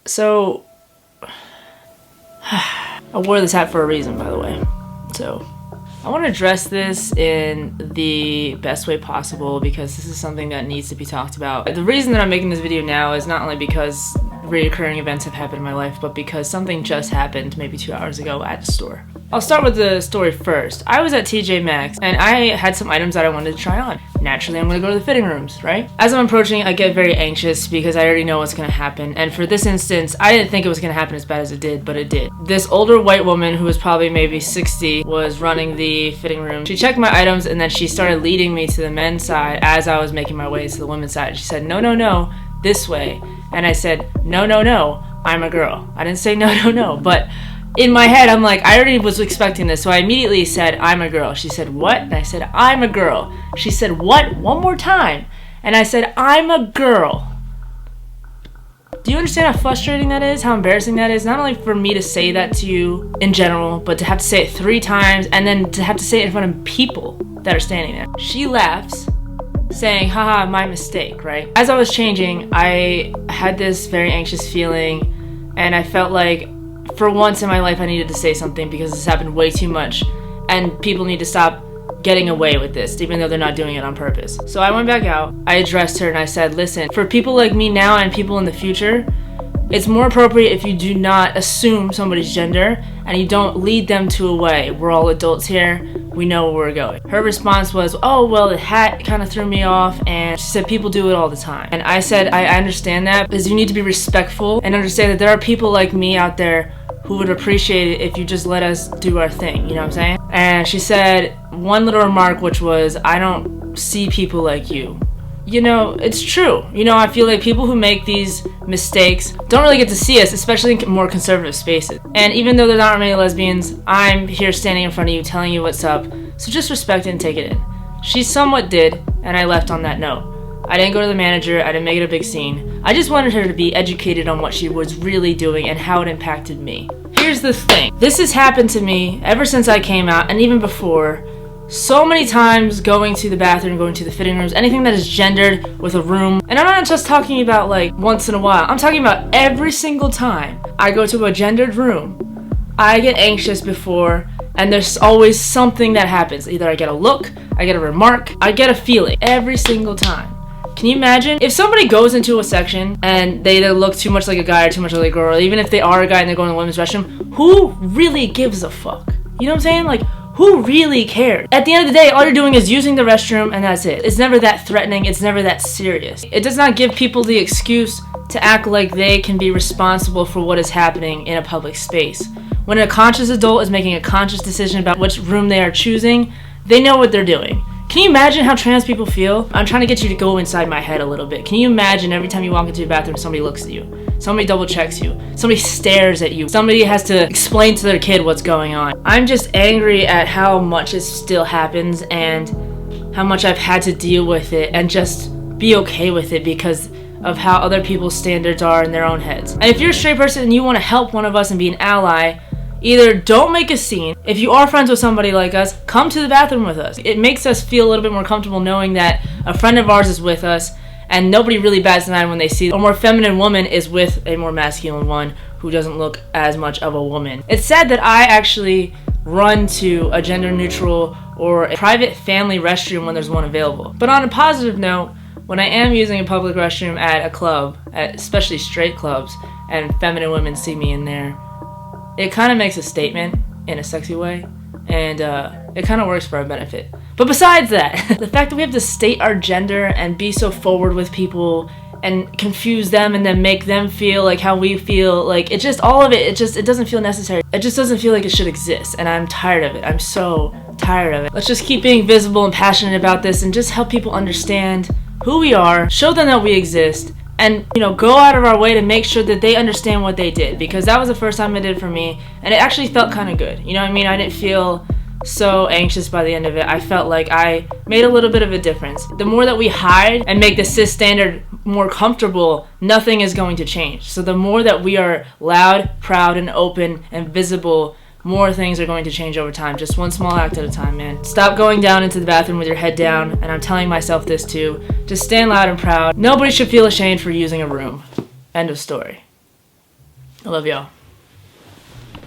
So, I wore this hat for a reason, by the way. So, I want to address this in the best way possible because this is something that needs to be talked about. The reason that I'm making this video now is not only because recurring events have happened in my life, but because something just happened maybe 2 hours ago at the store. I'll start with the story first. I was at TJ Maxx and I had some items that I wanted to try on. Naturally, I'm gonna go to the fitting rooms, right? As I'm approaching, I get very anxious because I already know what's gonna happen. And for this instance, I didn't think it was gonna happen as bad as it did, but it did. This older white woman who was probably maybe 60 was running the fitting room. She checked my items and then she started leading me to the men's side as I was making my way to the women's side. She said, no, this way. And I said, no, I'm a girl. I didn't say no, but in my head, I'm like, I already was expecting this, so I immediately said, I'm a girl. She said, what? And I said, I'm a girl. She said, what? One more time. And I said, I'm a girl. Do you understand how frustrating that is? How embarrassing that is? Not only for me to say that to you in general, but to have to say it 3 times, and then to have to say it in front of people that are standing there. She laughs, saying, haha, my mistake, right? As I was changing, I had this very anxious feeling, and I felt like for once in my life I needed to say something because this happened way too much, and people need to stop getting away with this, even though they're not doing it on purpose. So I went back out, I addressed her, and I said, listen, for people like me now and people in the future, it's more appropriate if you do not assume somebody's gender and you don't lead them to a way. We're all adults here. We know where we're going. Her response was, oh, well, the hat kind of threw me off, and she said people do it all the time. And I said, I understand that, because you need to be respectful and understand that there are people like me out there who would appreciate it if you just let us do our thing, you know what I'm saying? And she said one little remark, which was, I don't see people like you. You know, it's true. You know, I feel like people who make these mistakes don't really get to see us, especially in more conservative spaces. And even though there's not many lesbians, I'm here standing in front of you telling you what's up, so just respect it and take it in. She somewhat did, and I left on that note. I didn't go to the manager, I didn't make it a big scene. I just wanted her to be educated on what she was really doing and how it impacted me. Here's the thing. This has happened to me ever since I came out, and even before. So many times going to the bathroom, going to the fitting rooms, anything that is gendered with a room. And I'm not just talking about like once in a while. I'm talking about every single time I go to a gendered room. I get anxious before, and there's always something that happens. Either I get a look, I get a remark, I get a feeling every single time. Can you imagine if somebody goes into a section and they either look too much like a guy or too much like a girl, or even if they are a guy and they're going to the women's restroom, who really gives a fuck? You know what I'm saying? Like, who really cares? At the end of the day, all you're doing is using the restroom and that's it. It's never that threatening, it's never that serious. It does not give people the excuse to act like they can be responsible for what is happening in a public space. When a conscious adult is making a conscious decision about which room they are choosing, they know what they're doing. Can you imagine how trans people feel? I'm trying to get you to go inside my head a little bit. Can you imagine every time you walk into a bathroom, somebody looks at you, somebody double checks you, somebody stares at you, somebody has to explain to their kid what's going on? I'm just angry at how much it still happens and how much I've had to deal with it and just be okay with it because of how other people's standards are in their own heads. And if you're a straight person and you want to help one of us and be an ally, either don't make a scene. If you are friends with somebody like us, come to the bathroom with us. It makes us feel a little bit more comfortable knowing that a friend of ours is with us and nobody really bats an eye when they see a more feminine woman is with a more masculine one who doesn't look as much of a woman. It's sad that I actually run to a gender neutral or a private family restroom when there's one available. But on a positive note, when I am using a public restroom at a club, especially straight clubs, and feminine women see me in there, it kind of makes a statement in a sexy way, and it kind of works for our benefit. But besides that, the fact that we have to state our gender and be so forward with people and confuse them and then make them feel like how we feel, like it just, all of it, it doesn't feel necessary. It just doesn't feel like it should exist, and I'm tired of it. I'm so tired of it. Let's just keep being visible and passionate about this and just help people understand who we are, show them that we exist, and, you know, go out of our way to make sure that they understand what they did, because that was the first time it did for me, and it actually felt kind of good. You know what I mean? I didn't feel so anxious by the end of it. I felt like I made a little bit of a difference. The more that we hide and make the cis standard more comfortable, nothing is going to change. So the more that we are loud, proud, and open and visible, more things are going to change over time. Just one small act at a time, man. Stop going down into the bathroom with your head down, and I'm telling myself this too. Just stand loud and proud. Nobody should feel ashamed for using a room. End of story. I love y'all.